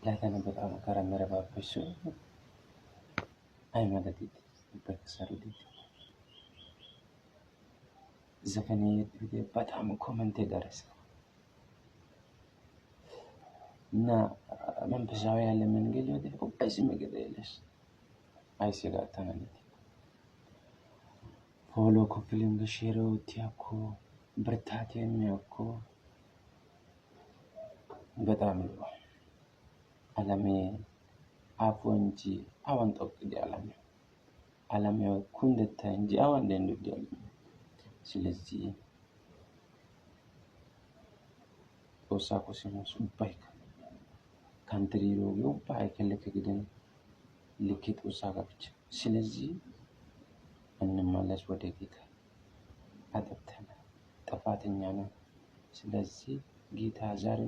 laatana በጣም ከረመረባበሱ አይመለጥት በከሰሩት ዘፈኔ በጣም ኮሜንት ደረሰ እና መንፈሳዊ ያለ መንገድ ወደ አይስ መገደልሽ አይሰጋታናል ፎሎ ኮፕሊንግ ሼሮ ቲያኮ ብርታት የሚያኮ በጣም ነው አለሜ አፎንጂ አዋን ጠቅዲ አለሜ ኩንደታ እንጂ አዋን እንደንዱ ስለዚህ ኦሳኮ ሲሞስ ባይክ ካንትሪሮ ባይክ ለከግደን ልክት ኦሳካ ብቻ ስለዚህ እንመለስ ወደ ጌታ አጥተና ጥፋተኛ ነው ስለዚህ ጌታ ዛሬ